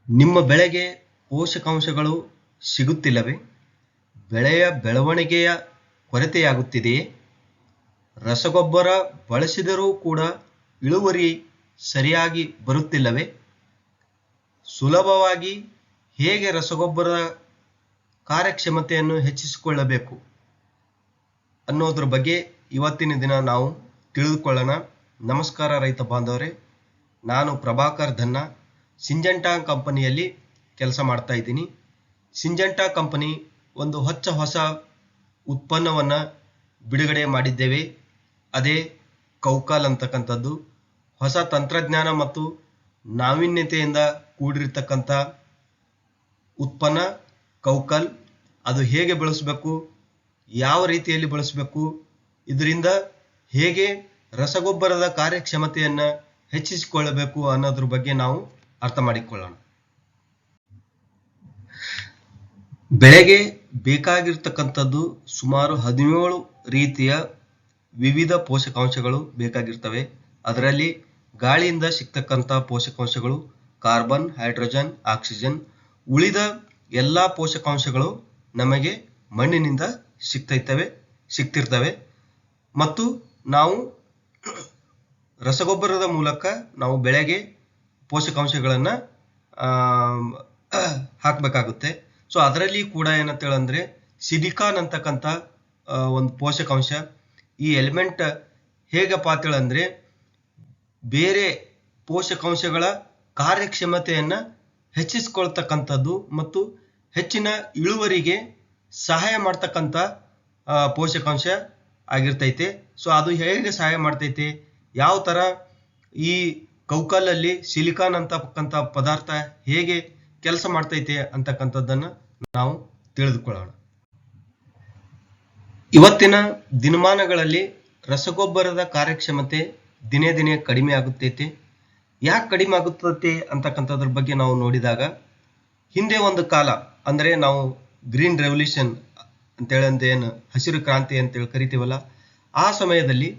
ನಿಮ್ಮ ಬೆಳೆಗೆ ಪೋಷಕಾಂಶಗಳು ಸಿಗುತ್ತಿಲ್ಲವೇ? ಬೆಳೆಯ ಬೆಳವಣಿಗೆಯ ಕೊರತೆಯಾಗುತ್ತಿದೆಯೇ? ರಸಗೊಬ್ಬರ ಬಳಸಿದರೂ ಕೂಡ ಇಳುವರಿ ಸರಿಯಾಗಿ ಬರುತ್ತಿಲ್ಲವೇ? ಸುಲಭವಾಗಿ ಹೇಗೆ ರಸಗೊಬ್ಬರದ ಕಾರ್ಯಕ್ಷಮತೆಯನ್ನು ಹೆಚ್ಚಿಸಿಕೊಳ್ಳಬೇಕು ಅನ್ನೋದ್ರ ಬಗ್ಗೆ ಇವತ್ತಿನ ದಿನ ನಾವು ತಿಳಿದುಕೊಳ್ಳೋಣ. ನಮಸ್ಕಾರ ರೈತ ಬಾಂಧವರೇ, ನಾನು ಪ್ರಭಾಕರ್ ಧನ್ನ ಸಿಂಜೆಂಟಾ ಕಂಪನಿಯಲ್ಲಿ ಕೆಲಸ ಮಾಡ್ತಾ ಇದ್ದೀನಿ. ಸಿಂಜೆಂಟಾ ಕಂಪನಿ ಒಂದು ಹೊಸ ಉತ್ಪನ್ನವನ್ನು ಬಿಡುಗಡೆ ಮಾಡಿದ್ದೇವೆ. ಅದೇ ಕೌಕಾಲ್ ಅಂತಕ್ಕಂಥದ್ದು. ಹೊಸ ತಂತ್ರಜ್ಞಾನ ಮತ್ತು ನಾವೀನ್ಯತೆಯಿಂದ ಕೂಡಿರ್ತಕ್ಕಂಥ ಉತ್ಪನ್ನ ಕೌಕಾಲ್. ಅದು ಹೇಗೆ ಬಳಸಬೇಕು, ಯಾವ ರೀತಿಯಲ್ಲಿ ಬಳಸಬೇಕು, ಇದರಿಂದ ಹೇಗೆ ರಸಗೊಬ್ಬರದ ಕಾರ್ಯಕ್ಷಮತೆಯನ್ನು ಹೆಚ್ಚಿಸಿಕೊಳ್ಳಬೇಕು ಅನ್ನೋದ್ರ ಬಗ್ಗೆ ನಾವು ಅರ್ಥ ಮಾಡಿಕೊಳ್ಳೋಣ. ಬೆಳೆಗೆ ಬೇಕಾಗಿರ್ತಕ್ಕಂಥದ್ದು ಸುಮಾರು 17 ರೀತಿಯ ವಿವಿಧ ಪೋಷಕಾಂಶಗಳು ಬೇಕಾಗಿರ್ತವೆ. ಅದರಲ್ಲಿ ಗಾಳಿಯಿಂದ ಸಿಗ್ತಕ್ಕಂಥ ಪೋಷಕಾಂಶಗಳು ಕಾರ್ಬನ್, ಹೈಡ್ರೋಜನ್, ಆಕ್ಸಿಜನ್. ಉಳಿದ ಎಲ್ಲ ಪೋಷಕಾಂಶಗಳು ನಮಗೆ ಮಣ್ಣಿನಿಂದ ಸಿಗ್ತಿರ್ತವೆ. ಮತ್ತು ನಾವು ರಸಗೊಬ್ಬರದ ಮೂಲಕ ನಾವು ಬೆಳೆಗೆ ಪೋಷಕಾಂಶಗಳನ್ನು ಹಾಕಬೇಕಾಗುತ್ತೆ. ಸೊ ಅದರಲ್ಲಿ ಕೂಡ ಏನಂತೇಳಂದ್ರೆ ಸಿಲಿಕಾನ್ ಅಂತಕ್ಕಂಥ ಒಂದು ಪೋಷಕಾಂಶ. ಈ ಎಲಿಮೆಂಟ್ ಹೇಗಪ್ಪ ಅಂತೇಳಂದ್ರೆ ಬೇರೆ ಪೋಷಕಾಂಶಗಳ ಕಾರ್ಯಕ್ಷಮತೆಯನ್ನು ಹೆಚ್ಚಿಸ್ಕೊಳ್ತಕ್ಕಂಥದ್ದು ಮತ್ತು ಹೆಚ್ಚಿನ ಇಳುವರಿಗೆ ಸಹಾಯ ಮಾಡ್ತಕ್ಕಂಥ ಪೋಷಕಾಂಶ ಆಗಿರ್ತೈತೆ. ಸೊ ಅದು ಹೇಗೆ ಸಹಾಯ ಮಾಡ್ತೈತೆ, ಯಾವ ಥರ ಈ ಕೌಕಲಲ್ಲಿ ಸಿಲಿಕಾನ್ ಅಂತಕ್ಕಂಥ ಪದಾರ್ಥ ಹೇಗೆ ಕೆಲಸ ಮಾಡ್ತೈತೆ ಅಂತಕ್ಕಂಥದ್ದನ್ನು ನಾವು ತಿಳಿದುಕೊಳ್ಳೋಣ. ಇವತ್ತಿನ ದಿನಮಾನಗಳಲ್ಲಿ ರಸಗೊಬ್ಬರದ ಕಾರ್ಯಕ್ಷಮತೆ ದಿನೇ ದಿನೇ ಕಡಿಮೆ ಆಗುತ್ತೈತೆ. ಯಾಕೆ ಕಡಿಮೆ ಆಗುತ್ತೈತೆ ಅಂತಕ್ಕಂಥದ್ರ ಬಗ್ಗೆ ನಾವು ನೋಡಿದಾಗ, ಹಿಂದೆ ಒಂದು ಕಾಲ ಅಂದರೆ ನಾವು ಗ್ರೀನ್ ರೆವಲ್ಯೂಷನ್ ಅಂತೇಳಿ ಏನು ಹಸಿರು ಕ್ರಾಂತಿ ಅಂತೇಳಿ ಕರಿತೀವಲ್ಲ, ಆ ಸಮಯದಲ್ಲಿ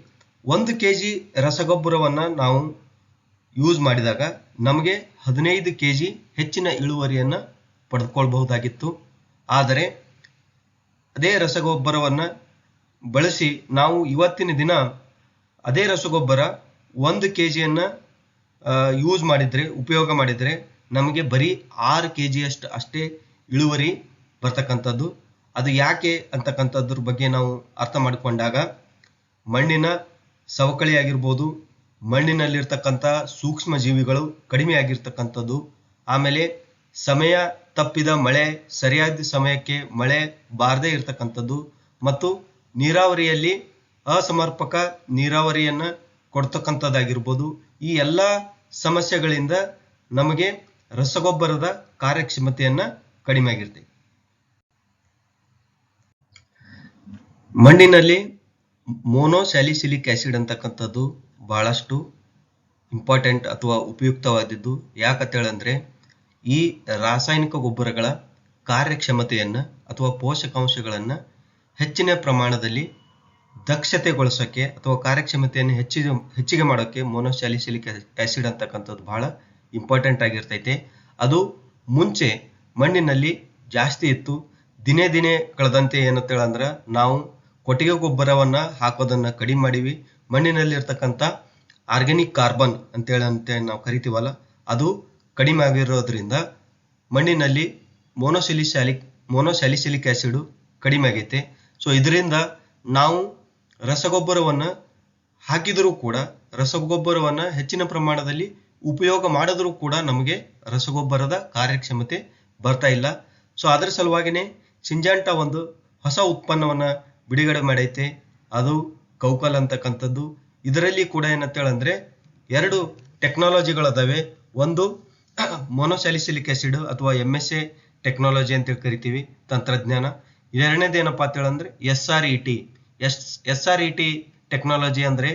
1 kg ರಸಗೊಬ್ಬರವನ್ನು ನಾವು ಯೂಸ್ ಮಾಡಿದಾಗ ನಮಗೆ 15 kg ಹೆಚ್ಚಿನ ಇಳುವರಿಯನ್ನು ಪಡೆದುಕೊಳ್ಬಹುದಾಗಿತ್ತು. ಆದರೆ ಅದೇ ರಸಗೊಬ್ಬರವನ್ನು ಬಳಸಿ ನಾವು ಇವತ್ತಿನ ದಿನ ಅದೇ ರಸಗೊಬ್ಬರ 1 kgಯನ್ನು ಉಪಯೋಗ ಮಾಡಿದರೆ ನಮಗೆ ಬರೀ 6 kg ಅಷ್ಟೇ ಇಳುವರಿ ಬರ್ತಕ್ಕಂಥದ್ದು. ಅದು ಯಾಕೆ ಅಂತಕ್ಕಂಥದ್ರ ಬಗ್ಗೆ ನಾವು ಅರ್ಥ ಮಾಡಿಕೊಂಡಾಗ, ಮಣ್ಣಿನ ಸವಕಳಿ ಆಗಿರ್ಬೋದು, ಮಣ್ಣಿನಲ್ಲಿರ್ತಕ್ಕಂಥ ಸೂಕ್ಷ್ಮ ಜೀವಿಗಳು ಕಡಿಮೆ ಆಗಿರ್ತಕ್ಕಂಥದ್ದು, ಆಮೇಲೆ ಸಮಯ ತಪ್ಪಿದ ಮಳೆ, ಸರಿಯಾದ ಸಮಯಕ್ಕೆ ಮಳೆ ಬಾರದೇ ಇರತಕ್ಕಂಥದ್ದು, ಮತ್ತು ನೀರಾವರಿಯಲ್ಲಿ ಅಸಮರ್ಪಕ ನೀರಾವರಿಯನ್ನು ಕೊಡ್ತಕ್ಕಂಥದ್ದಾಗಿರ್ಬೋದು. ಈ ಎಲ್ಲ ಸಮಸ್ಯೆಗಳಿಂದ ನಮಗೆ ರಸಗೊಬ್ಬರದ ಕಾರ್ಯಕ್ಷಮತೆಯನ್ನು ಕಡಿಮೆ ಆಗಿರ್ತದೆ. ಮಣ್ಣಿನಲ್ಲಿ ಮೋನೋಸ್ಯಾಲಿಸಿಲಿಕ್ ಆಸಿಡ್ ಅಂತಕ್ಕಂಥದ್ದು ಬಹಳಷ್ಟು ಇಂಪಾರ್ಟೆಂಟ್ ಅಥವಾ ಉಪಯುಕ್ತವಾದದ್ದು. ಯಾಕಂತೇಳಂದ್ರೆ ಈ ರಾಸಾಯನಿಕ ಗೊಬ್ಬರಗಳ ಕಾರ್ಯಕ್ಷಮತೆಯನ್ನು ಅಥವಾ ಪೋಷಕಾಂಶಗಳನ್ನು ಹೆಚ್ಚಿನ ಪ್ರಮಾಣದಲ್ಲಿ ದಕ್ಷತೆಗೊಳಿಸೋಕ್ಕೆ ಅಥವಾ ಕಾರ್ಯಕ್ಷಮತೆಯನ್ನು ಹೆಚ್ಚಿಗೆ ಮಾಡೋಕ್ಕೆ ಮೋನೋಸ್ಯಾಲಿಸಿಲಿಕ್ ಆಸಿಡ್ ಅಂತಕ್ಕಂಥದ್ದು ಬಹಳ ಇಂಪಾರ್ಟೆಂಟ್ ಆಗಿರ್ತೈತೆ. ಅದು ಮುಂಚೆ ಮಣ್ಣಿನಲ್ಲಿ ಜಾಸ್ತಿ ಇತ್ತು. ದಿನೇ ದಿನೇ ಕಳೆದಂತೆ ಏನಂತೇಳಂದ್ರೆ ನಾವು ಕೊಟ್ಟಿಗೆ ಗೊಬ್ಬರವನ್ನು ಹಾಕೋದನ್ನು ಕಡಿಮೆ ಮಾಡೀವಿ. ಮಣ್ಣಿನಲ್ಲಿ ಇರ್ತಕ್ಕಂಥ ಆರ್ಗ್ಯಾನಿಕ್ ಕಾರ್ಬನ್ ಅಂತೇಳಿ ನಾವು ಕರಿತೀವಲ್ಲ, ಅದು ಕಡಿಮೆ ಆಗಿರೋದ್ರಿಂದ ಮಣ್ಣಿನಲ್ಲಿ ಮೋನೋಸ್ಯಾಲಿಸಿಲಿಕ್ ಆಸಿಡ್ ಕಡಿಮೆ ಆಗೈತೆ. ಸೊ ಇದರಿಂದ ನಾವು ರಸಗೊಬ್ಬರವನ್ನು ಹಾಕಿದರೂ ಕೂಡ, ರಸಗೊಬ್ಬರವನ್ನು ಹೆಚ್ಚಿನ ಪ್ರಮಾಣದಲ್ಲಿ ಉಪಯೋಗ ಮಾಡಿದ್ರೂ ಕೂಡ ನಮಗೆ ರಸಗೊಬ್ಬರದ ಕಾರ್ಯಕ್ಷಮತೆ ಬರ್ತಾ ಇಲ್ಲ. ಸೊ ಅದರ ಸಲುವಾಗಿನೇ ಸಿಂಜೆಂಟಾ ಒಂದು ಹೊಸ ಉತ್ಪನ್ನವನ್ನು ಬಿಡುಗಡೆ ಮಾಡೈತೆ, ಅದು ಕೌಕಲ್ ಅಂತಕ್ಕಂಥದ್ದು. ಇದರಲ್ಲಿ ಕೂಡ ಏನಂತೇಳಂದ್ರೆ 2 ಟೆಕ್ನಾಲಜಿಗಳದಾವೆ. ಒಂದು ಮೋನೋಸ್ಯಾಲಿಸಿಲಿಕ್ ಆಸಿಡ್ ಅಥವಾ MSA ಟೆಕ್ನಾಲಜಿ ಅಂತೇಳಿ ಕರಿತೀವಿ, ತಂತ್ರಜ್ಞಾನ. ಎರಡನೇದೇನಪ್ಪ ಅಂತೇಳಂದ್ರೆ SRET ಟೆಕ್ನಾಲಜಿ ಅಂದ್ರೆ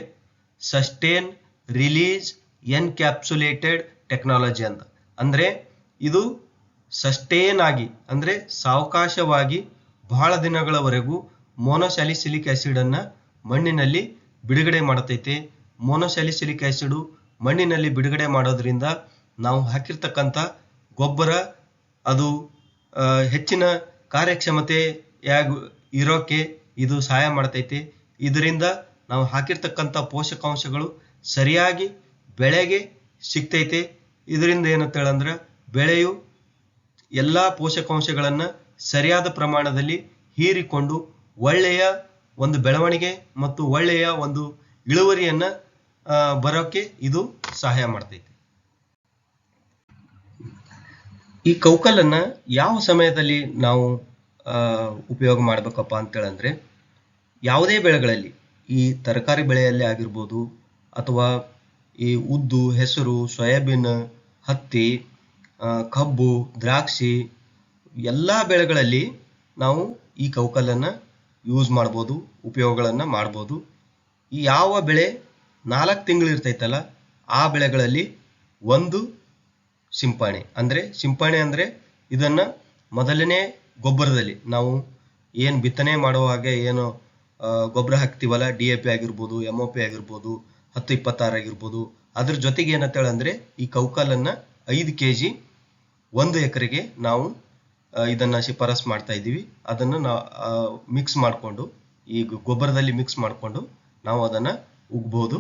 ಸಸ್ಟೇನ್ ರಿಲೀಸ್ ಎನ್ಕ್ಯಾಪ್ಸುಲೇಟೆಡ್ ಟೆಕ್ನಾಲಜಿ ಅಂತ. ಅಂದ್ರೆ ಇದು ಸಸ್ಟೇನ್ ಆಗಿ ಅಂದ್ರೆ ಸಾವಕಾಶವಾಗಿ ಬಹಳ ದಿನಗಳವರೆಗೂ ಮೋನೋಸ್ಯಾಲಿಸಿಲಿಕ್ ಆಸಿಡ್ ಅನ್ನ ಮಣ್ಣಿನಲ್ಲಿ ಬಿಡುಗಡೆ ಮಾಡತೈತೆ. ಮೋನೋಸ್ಯಾಲಿಸಿಲಿಕ್ ಆಸಿಡ್ ಮಣ್ಣಿನಲ್ಲಿ ಬಿಡುಗಡೆ ಮಾಡೋದ್ರಿಂದ ನಾವು ಹಾಕಿರ್ತಕ್ಕಂಥ ಗೊಬ್ಬರ ಅದು ಹೆಚ್ಚಿನ ಕಾರ್ಯಕ್ಷಮತೆಯಾಗಿ ಇರೋಕೆ ಇದು ಸಹಾಯ ಮಾಡ್ತೈತಿ. ಇದರಿಂದ ನಾವು ಹಾಕಿರ್ತಕ್ಕಂಥ ಪೋಷಕಾಂಶಗಳು ಸರಿಯಾಗಿ ಬೆಳೆಗೆ ಸಿಗ್ತೈತೆ. ಇದರಿಂದ ಏನಂತೇಳಂದ್ರೆ ಬೆಳೆಯು ಎಲ್ಲ ಪೋಷಕಾಂಶಗಳನ್ನು ಸರಿಯಾದ ಪ್ರಮಾಣದಲ್ಲಿ ಹೀರಿಕೊಂಡು ಒಳ್ಳೆಯ ಒಂದು ಬೆಳವಣಿಗೆ ಮತ್ತು ಒಳ್ಳೆಯ ಒಂದು ಇಳುವರಿಯನ್ನ ಬರೋಕೆ ಇದು ಸಹಾಯ ಮಾಡ್ತೈತಿ. ಈ ಕೌಕಲನ್ನ ಯಾವ ಸಮಯದಲ್ಲಿ ನಾವು ಉಪಯೋಗ ಮಾಡ್ಬೇಕಪ್ಪ ಅಂತೇಳಂದ್ರೆ, ಯಾವುದೇ ಬೆಳೆಗಳಲ್ಲಿ ಈ ತರಕಾರಿ ಬೆಳೆಯಲ್ಲಿ ಆಗಿರ್ಬೋದು, ಅಥವಾ ಈ ಉದ್ದು, ಹೆಸರು, ಸೋಯಾಬೀನ್, ಹತ್ತಿ, ಕಬ್ಬು, ದ್ರಾಕ್ಷಿ ಎಲ್ಲ ಬೆಳೆಗಳಲ್ಲಿ ನಾವು ಈ ಕೌಕಲನ್ನ ಯೂಸ್ ಮಾಡ್ಬೋದು, ಉಪಯೋಗಗಳನ್ನು ಮಾಡ್ಬೋದು. ಈ ಯಾವ ಬೆಳೆ 4 ತಿಂಗಳು ಇರ್ತೈತಲ್ಲ ಆ ಬೆಳೆಗಳಲ್ಲಿ ಒಂದು ಸಿಂಪರಣೆ ಅಂದ್ರೆ ಇದನ್ನ ಮೊದಲನೇ ಗೊಬ್ಬರದಲ್ಲಿ ನಾವು ಏನು ಬಿತ್ತನೆ ಮಾಡೋ ಹಾಗೆ ಏನು ಗೊಬ್ಬರ ಹಾಕ್ತಿವಲ್ಲ, DAP ಆಗಿರ್ಬೋದು, MOP ಆಗಿರ್ಬೋದು, 10-26 ಆಗಿರ್ಬೋದು, ಅದ್ರ ಜೊತೆಗೆ ಏನಂತೇಳಂದ್ರೆ ಈ ಕೌಕಲನ್ನ 5 kg 1 ಎಕರೆಗೆ ನಾವು ಇದನ್ನ ಶಿಫಾರಸ್ ಮಾಡ್ತಾ ಇದ್ದೀವಿ. ಅದನ್ನು ಮಿಕ್ಸ್ ಮಾಡಿಕೊಂಡು ಈ ಗೊಬ್ಬರದಲ್ಲಿ ಮಿಕ್ಸ್ ಮಾಡಿಕೊಂಡು ನಾವು ಅದನ್ನ ಉಗ್ಬೋದು.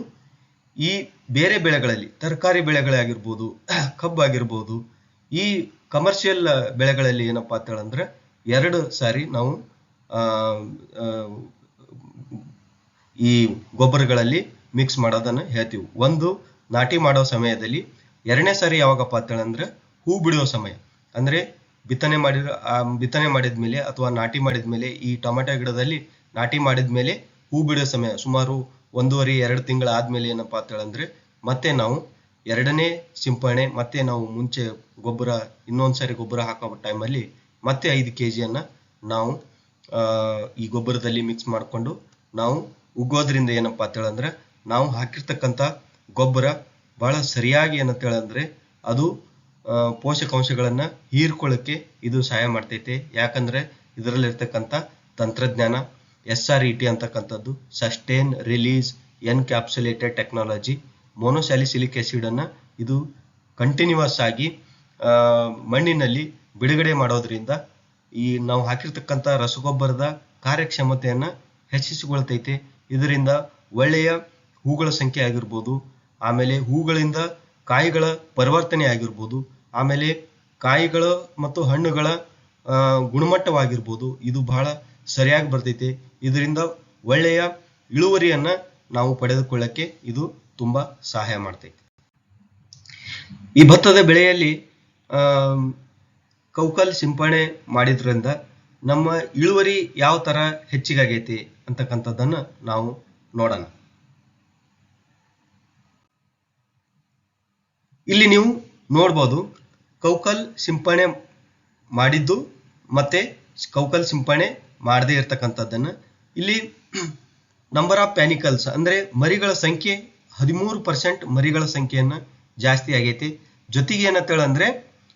ಈ ಬೇರೆ ಬೆಳೆಗಳಲ್ಲಿ ತರಕಾರಿ ಬೆಳೆಗಳಾಗಿರ್ಬೋದು, ಕಬ್ಬು ಆಗಿರ್ಬೋದು, ಈ ಕಮರ್ಷಿಯಲ್ ಬೆಳೆಗಳಲ್ಲಿ ಏನಪ್ಪಾ ಅಂತೇಳಂದ್ರೆ 2 ಸಾರಿ ನಾವು ಈ ಗೊಬ್ಬರಗಳಲ್ಲಿ ಮಿಕ್ಸ್ ಮಾಡೋದನ್ನ ಹೇಳ್ತೀವಿ. ಒಂದು ನಾಟಿ ಮಾಡೋ ಸಮಯದಲ್ಲಿ, 2ನೇ ಸಾರಿ ಯಾವಾಗಪ್ಪ ಅಂತೇಳಂದ್ರೆ ಹೂ ಬಿಡುವ ಸಮಯ. ಅಂದ್ರೆ ಬಿತ್ತನೆ ಮಾಡಿದ್ಮೇಲೆ ಅಥವಾ ನಾಟಿ ಮಾಡಿದ್ಮೇಲೆ, ಈ ಟೊಮೆಟೊ ಗಿಡದಲ್ಲಿ ನಾಟಿ ಮಾಡಿದ್ಮೇಲೆ ಹೂ ಬಿಡುವ ಸಮಯ ಸುಮಾರು 1.5-2 ತಿಂಗಳ ಆದ್ಮೇಲೆ ಏನಪ್ಪಾ ಅಂತೇಳಂದ್ರೆ ಮತ್ತೆ ನಾವು 2ನೇ ಸಿಂಪರಣೆ, ಮತ್ತೆ ನಾವು ಮುಂಚೆ ಗೊಬ್ಬರ ಇನ್ನೊಂದ್ಸರಿ ಗೊಬ್ಬರ ಹಾಕೋ ಟೈಮಲ್ಲಿ ಮತ್ತೆ 5 kg ನಾವು ಈ ಗೊಬ್ಬರದಲ್ಲಿ ಮಿಕ್ಸ್ ಮಾಡಿಕೊಂಡು ನಾವು ಉಗ್ಗೋದ್ರಿಂದ ಏನಪ್ಪಾ ಅಂತೇಳಂದ್ರೆ ನಾವು ಹಾಕಿರ್ತಕ್ಕಂಥ ಗೊಬ್ಬರ ಬಹಳ ಸರಿಯಾಗಿ ಏನಂತೇಳಂದ್ರೆ ಅದು ಪೋಷಕಾಂಶಗಳನ್ನ ಹೀರ್ಕೊಳ್ಳಕ್ಕೆ ಇದು ಸಹಾಯ ಮಾಡ್ತೈತೆ. ಯಾಕಂದ್ರೆ ಇದರಲ್ಲಿರ್ತಕ್ಕಂಥ ತಂತ್ರಜ್ಞಾನ SRET ಅಂತಕ್ಕಂಥದ್ದು, sustain release encapsulated technology, monosalicylic acid ಅನ್ನ ಇದು ಕಂಟಿನ್ಯೂಸ್ ಆಗಿ ಮಣ್ಣಿನಲ್ಲಿ ಬಿಡುಗಡೆ ಮಾಡೋದ್ರಿಂದ ಈ ನಾವು ಹಾಕಿರ್ತಕ್ಕಂಥ ರಸಗೊಬ್ಬರದ ಕಾರ್ಯಕ್ಷಮತೆಯನ್ನ ಹೆಚ್ಚಿಸಿಕೊಳ್ತೈತೆ. ಇದರಿಂದ ಒಳ್ಳೆಯ ಹೂಗಳ ಸಂಖ್ಯೆ ಆಗಿರ್ಬೋದು, ಆಮೇಲೆ ಹೂಗಳಿಂದ ಕಾಯಿಗಳ ಪರಿವರ್ತನೆ ಆಗಿರ್ಬೋದು, ಆಮೇಲೆ ಕಾಯಿಗಳು ಮತ್ತು ಹಣ್ಣುಗಳ ಗುಣಮಟ್ಟವಾಗಿರ್ಬೋದು, ಇದು ಬಹಳ ಸರಿಯಾಗಿ ಬರ್ತೈತೆ. ಇದರಿಂದ ಒಳ್ಳೆಯ ಇಳುವರಿಯನ್ನ ನಾವು ಪಡೆದುಕೊಳ್ಳಕ್ಕೆ ಇದು ತುಂಬಾ ಸಹಾಯ ಮಾಡ್ತೈತೆ. ಈ ಭತ್ತದ ಬೆಳೆಯಲ್ಲಿ ಕೌಕಲ್ ಸಿಂಪರಣೆ ಮಾಡಿದ್ರಿಂದ ನಮ್ಮ ಇಳುವರಿ ಯಾವ ತರ ಹೆಚ್ಚಿಗಾಗೈತಿ ಅಂತಕ್ಕಂಥದ್ದನ್ನ ನಾವು ನೋಡೋಣ. ಇಲ್ಲಿ ನೀವು ನೋಡ್ಬೋದು ಕೌಕಲ್ ಸಿಂಪರಣೆ ಮಾಡಿದ್ದು ಮತ್ತೆ ಕೌಕಲ್ ಸಿಂಪರಣೆ ಮಾಡದೇ ಇರ್ತಕ್ಕಂಥದ್ದನ್ನ. ಇಲ್ಲಿ ನಂಬರ್ ಆಫ್ ಪ್ಯಾನಿಕಲ್ಸ್ ಅಂದ್ರೆ ಮರಿಗಳ ಸಂಖ್ಯೆ 13% ಮರಿಗಳ ಸಂಖ್ಯೆಯನ್ನ ಜಾಸ್ತಿ ಆಗೈತಿ. ಜೊತೆಗೆ ಏನಂತೇಳಂದ್ರೆ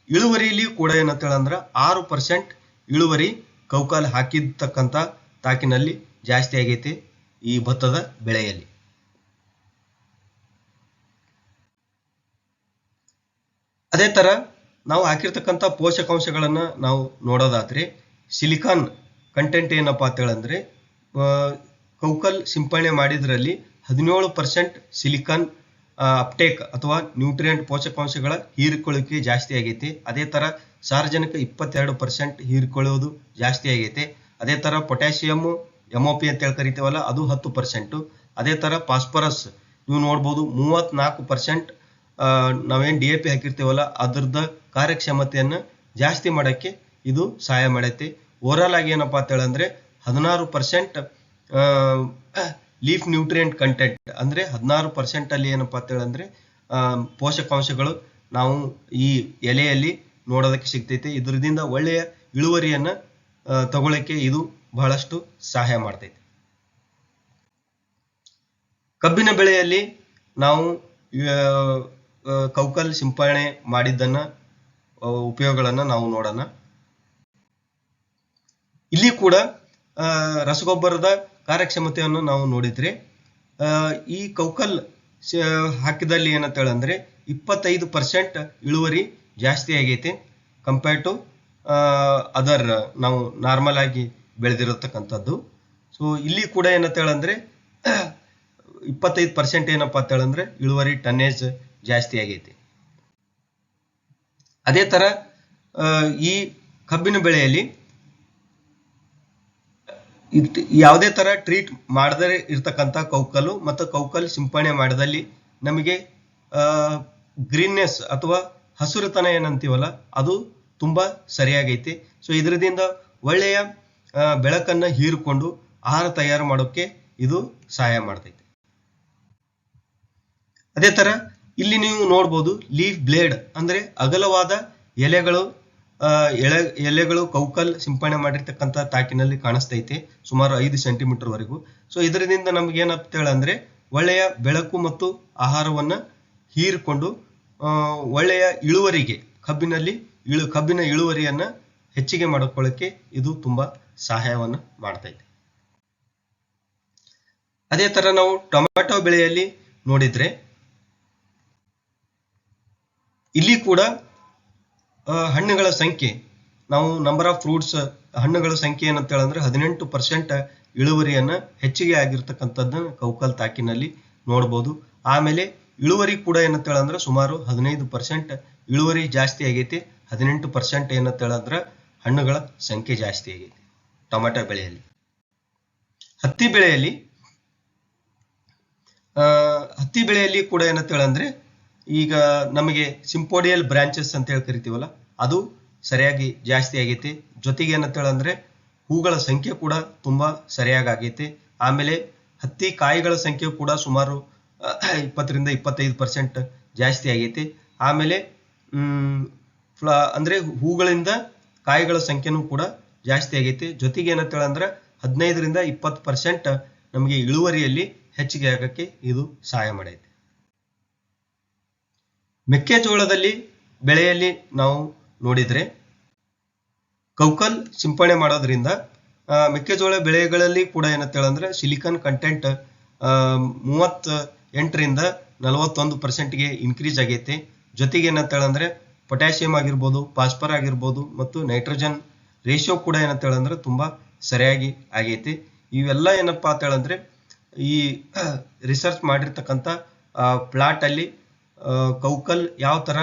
ಇಳುವರಿಯಲ್ಲಿ ಕೂಡ ಏನಂತೇಳಂದ್ರೆ 6% ಇಳುವರಿ ಕೌಕಲ್ ಹಾಕಿರ್ತಕ್ಕಂಥ ತಾಕಿನಲ್ಲಿ ಜಾಸ್ತಿ ಆಗೈತಿ ಈ ಭತ್ತದ ಬೆಳೆಯಲ್ಲಿ. ಅದೇ ತರ ನಾವು ಹಾಕಿರ್ತಕ್ಕಂಥ ಪೋಷಕಾಂಶಗಳನ್ನ ನಾವು ನೋಡೋದಾದ್ರೆ ಸಿಲಿಕಾನ್ ಕಂಟೆಂಟ್ ಏನಪ್ಪಾ ಅಂತೇಳಂದ್ರೆ ಕೌಕಲ್ ಸಿಂಪರಣೆ ಮಾಡಿದ್ರಲ್ಲಿ 17% ಸಿಲಿಕಾನ್ ಅಪ್ಟೇಕ್ ಅಥವಾ ನ್ಯೂಟ್ರಿಯೆಂಟ್ ಪೋಷಕಾಂಶಗಳ ಹೀರಿಕೊಳ್ಳುವಿಕೆ ಜಾಸ್ತಿ ಆಗೈತಿ. ಅದೇ ತರ ಸಾರಜನಕ 22% ಹೀರಿಕೊಳ್ಳುವುದು ಜಾಸ್ತಿ ಆಗೈತೆ. ಅದೇ ತರ ಪೊಟ್ಯಾಷಿಯಂ MOP ಅಂತ ಹೇಳಿ ಕರಿತೀವಲ್ಲ ಅದು 10%. ಅದೇ ತರ ಫಾಸ್ಫರಸ್ ನೀವು ನೋಡ್ಬೋದು 34%. ನಾವೇನ್ DAP ಹಾಕಿರ್ತೀವಲ್ಲ ಅದ್ರದ್ದು ಕಾರ್ಯಕ್ಷಮತೆಯನ್ನ ಜಾಸ್ತಿ ಮಾಡಕ್ಕೆ ಇದು ಸಹಾಯ ಮಾಡೈತಿ. ಓವರಾಲ್ ಆಗಿ ಏನಪ್ಪಾ ಅಂತ ಹೇಳಂದ್ರೆ 16% ಲೀಫ್ ನ್ಯೂಟ್ರಿಯೆಂಟ್ ಕಂಟೆಂಟ್ ಅಂದ್ರೆ 16% ಅಲ್ಲಿ ಏನಪ್ಪಾ ಅಂತ ಹೇಳಂದ್ರೆ ಪೋಷಕಾಂಶಗಳು ನಾವು ಈ ಎಲೆಯಲ್ಲಿ ನೋಡೋದಕ್ಕೆ ಸಿಗ್ತೈತೆ. ಇದರಿಂದ ಒಳ್ಳೆಯ ಇಳುವರಿಯನ್ನ ತಗೊಳ್ಳಕ್ಕೆ ಇದು ಬಹಳಷ್ಟು ಸಹಾಯ ಮಾಡ್ತೈತೆ. ಕಬ್ಬಿನ ಬೆಳೆಯಲ್ಲಿ ನಾವು ಕೌಕಲ್ ಸಿಂಪರಣೆ ಮಾಡಿದ್ದನ್ನ ಉಪಯೋಗಗಳನ್ನ ನಾವು ನೋಡೋಣ. ಇಲ್ಲಿ ಕೂಡ ರಸಗೊಬ್ಬರದ ಕಾರ್ಯಕ್ಷಮತೆಯನ್ನು ನಾವು ನೋಡಿದ್ರೆ ಈ ಕೌಕಲ್ ಹಾಕಿದಲ್ಲಿ ಏನಂತ ಹೇಳಂದ್ರೆ 25% ಇಳುವರಿ ಜಾಸ್ತಿ ಆಗೈತೆ. ಕಂಪೇರ್ ಟು ಅದರ್ ನಾವು ನಾರ್ಮಲ್ ಆಗಿ ಬೆಳೆದಿರತಕ್ಕಂಥದ್ದು. ಸೊ ಇಲ್ಲಿ ಕೂಡ ಏನಂತ ಹೇಳಂದ್ರೆ 25% ಏನಪ್ಪಾ ಅಂತ ಹೇಳಂದ್ರೆ ಇಳುವರಿ ಟನ್ನೇಜ್ ಜಾಸ್ತಿ ಆಗೈತಿ. ಅದೇ ತರ ಈ ಕಬ್ಬಿನ ಬೆಳೆಯಲ್ಲಿ ಯಾವುದೇ ತರ ಟ್ರೀಟ್ ಮಾಡದೇ ಇರ್ತಕ್ಕಂಥ ಕೌಕಲ್ಲು ಮತ್ತು ಕೌಕಲ್ ಸಿಂಪಡಣೆ ಮಾಡದಲ್ಲಿ ನಮಗೆ ಗ್ರೀನ್ನೆಸ್ ಅಥವಾ ಹಸುರುತನ ಏನಂತೀವಲ್ಲ ಅದು ತುಂಬಾ ಸರಿಯಾಗೈತಿ. ಸೊ ಇದರಿಂದ ಒಳ್ಳೆಯ ಬೆಳಕನ್ನ ಹೀರಿಕೊಂಡು ಆಹಾರ ತಯಾರು ಮಾಡೋಕೆ ಇದು ಸಹಾಯ ಮಾಡ್ತೈತಿ. ಅದೇ ತರ ಇಲ್ಲಿ ನೀವು ನೋಡ್ಬೋದು ಲೀಫ್ ಬ್ಲೇಡ್ ಅಂದ್ರೆ ಅಗಲವಾದ ಎಲೆಗಳು ಎಲೆಗಳು ಕೌಕಲ್ ಸಿಂಪಡಣೆ ಮಾಡಿರ್ತಕ್ಕಂಥ ತಾಕಿನಲ್ಲಿ ಕಾಣಿಸ್ತೈತೆ ಸುಮಾರು 5 ಸೆಂಟಿಮೀಟರ್ ವರೆಗೂ. ಸೊ ಇದರಿಂದ ನಮ್ಗೆ ಏನಂತ ಹೇಳಂದ್ರೆ ಒಳ್ಳೆಯ ಬೆಳಕು ಮತ್ತು ಆಹಾರವನ್ನ ಹೀರಿಕೊಂಡು ಒಳ್ಳೆಯ ಇಳುವರಿಗೆ ಕಬ್ಬಿನ ಇಳುವರಿಯನ್ನ ಹೆಚ್ಚಿಗೆ ಮಾಡಿಕೊಳ್ಳಕ್ಕೆ ಇದು ತುಂಬಾ ಸಹಾಯವನ್ನ ಮಾಡ್ತೈತೆ. ಅದೇ ತರ ನಾವು ಟೊಮ್ಯಾಟೊ ಬೆಳೆಯಲ್ಲಿ ನೋಡಿದ್ರೆ ಇಲ್ಲಿ ಕೂಡ ಹಣ್ಣುಗಳ ಸಂಖ್ಯೆ ನಾವು ನಂಬರ್ ಆಫ್ ಫ್ರೂಟ್ಸ್ ಹಣ್ಣುಗಳ ಸಂಖ್ಯೆ ಏನಂತ ಹೇಳಂದ್ರೆ 18% ಇಳುವರಿಯನ್ನ ಹೆಚ್ಚಿಗೆ ಆಗಿರ್ತಕ್ಕಂಥದ್ದನ್ನ ಕೌಕಲ್ ತಾಕಿನಲ್ಲಿ ನೋಡ್ಬೋದು. ಆಮೇಲೆ ಇಳುವರಿ ಕೂಡ ಏನಂತ ಹೇಳಂದ್ರೆ ಸುಮಾರು 15% ಇಳುವರಿ ಜಾಸ್ತಿ ಆಗೈತಿ. 18% ಏನಂತ ಹೇಳಂದ್ರೆ ಹಣ್ಣುಗಳ ಸಂಖ್ಯೆ ಜಾಸ್ತಿ ಆಗೈತಿ ಟೊಮ್ಯಾಟೊ ಬೆಳೆಯಲ್ಲಿ. ಹತ್ತಿ ಬೆಳೆಯಲ್ಲಿ ಕೂಡ ಏನಂತ ಹೇಳಂದ್ರೆ ಈಗ ನಮಗೆ ಸಿಂಪೋಡಿಯಲ್ ಬ್ರಾಂಚಸ್ ಅಂತ ಹೇಳಿ ಕರಿತೀವಲ್ಲ ಅದು ಸರಿಯಾಗಿ ಜಾಸ್ತಿ ಆಗೈತಿ. ಜೊತೆಗೆ ಏನಂತ ಹೇಳಂದ್ರೆ ಹೂಗಳ ಸಂಖ್ಯೆ ಕೂಡ ತುಂಬಾ ಸರಿಯಾಗಿ ಆಗೈತಿ. ಆಮೇಲೆ ಹತ್ತಿ ಕಾಯಿಗಳ ಸಂಖ್ಯೆ ಕೂಡ ಸುಮಾರು 20-25% ಜಾಸ್ತಿ ಆಗೈತಿ. ಆಮೇಲೆ ಅಂದ್ರೆ ಹೂಗಳಿಂದ ಕಾಯಿಗಳ ಸಂಖ್ಯೆನೂ ಕೂಡ ಜಾಸ್ತಿ ಆಗೈತಿ. ಜೊತೆಗೆ ಏನಂತ ಹೇಳಂದ್ರೆ 15-20% ನಮಗೆ ಇಳುವರಿಯಲ್ಲಿ ಹೆಚ್ಚಿಗೆ ಆಗಕ್ಕೆ ಇದು ಸಹಾಯ ಮಾಡೈತಿ. ಮೆಕ್ಕೆಜೋಳದಲ್ಲಿ ಬೆಳೆಯಲ್ಲಿ ನಾವು ನೋಡಿದ್ರೆ ಕೌಕಲ್ ಸಿಂಪಡಣೆ ಮಾಡೋದ್ರಿಂದ ಮೆಕ್ಕೆಜೋಳ ಬೆಳೆಗಳಲ್ಲಿ ಕೂಡ ಏನಂತ ಹೇಳಂದ್ರೆ ಸಿಲಿಕಾನ್ ಕಂಟೆಂಟ್ 38-41%ಗೆ ಇನ್ಕ್ರೀಸ್ ಆಗೈತೆ. ಜೊತೆಗೆ ಏನಂತ ಹೇಳಂದ್ರೆ ಪೊಟ್ಯಾಷಿಯಂ ಆಗಿರ್ಬೋದು, ಫಾಸ್ಫರ್ ಆಗಿರ್ಬೋದು ಮತ್ತು ನೈಟ್ರೋಜನ್ ರೇಷಿಯೋ ಕೂಡ ಏನಂತ ಹೇಳಂದ್ರೆ ತುಂಬಾ ಸರಿಯಾಗಿ ಆಗೈತಿ. ಇವೆಲ್ಲ ಏನಪ್ಪಾ ಅಂತ ಹೇಳಂದ್ರೆ ಈ ರಿಸರ್ಚ್ ಮಾಡಿರ್ತಕ್ಕಂಥ ಪ್ಲಾಟ್ ಅಲ್ಲಿ ಕೌಕಲ್ ಯಾವ ತರ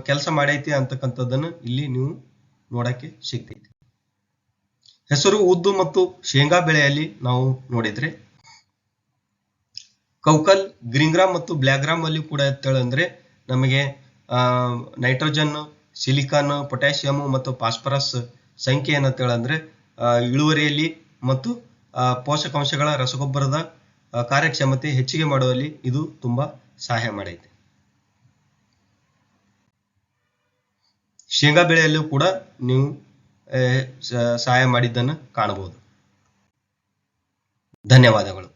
ಕೆಲಸ ಮಾಡೈತಿ ಅಂತಕ್ಕಂಥದ್ದನ್ನ ಇಲ್ಲಿ ನೀವು ನೋಡಕ್ಕೆ ಸಿಗ್ತೈತಿ. ಹೆಸರು, ಉದ್ದು ಮತ್ತು ಶೇಂಗಾ ಬೆಳೆಯಲ್ಲಿ ನಾವು ನೋಡಿದ್ರೆ ಕೌಕಲ್ ಗ್ರೀನ್ ಗ್ರಾಮ್ ಮತ್ತು ಬ್ಲ್ಯಾಕ್ ಗ್ರಾಮ್ ಅಲ್ಲಿ ಕೂಡ ಹೇಳಂದ್ರೆ ನಮಗೆ ನೈಟ್ರೋಜನ್, ಸಿಲಿಕಾನ್, ಪೊಟ್ಯಾಷಿಯಂ ಮತ್ತು ಫಾಸ್ಫರಸ್ ಸಂಖ್ಯೆ ಏನಂತ ಹೇಳಂದ್ರೆ ಇಳುವರಿಯಲ್ಲಿ ಮತ್ತು ಪೋಷಕಾಂಶಗಳ ರಸಗೊಬ್ಬರದ ಕಾರ್ಯಕ್ಷಮತೆ ಹೆಚ್ಚಿಗೆ ಮಾಡುವಲ್ಲಿ ಇದು ತುಂಬಾ ಸಹಾಯ ಮಾಡೈತೆ. ಶೇಂಗಾ ಬೆಳೆಯಲ್ಲೂ ಕೂಡ ನೀವು ಸಹಾಯ ಮಾಡಿದ್ದನ್ನು ಕಾಣಬಹುದು. ಧನ್ಯವಾದಗಳು.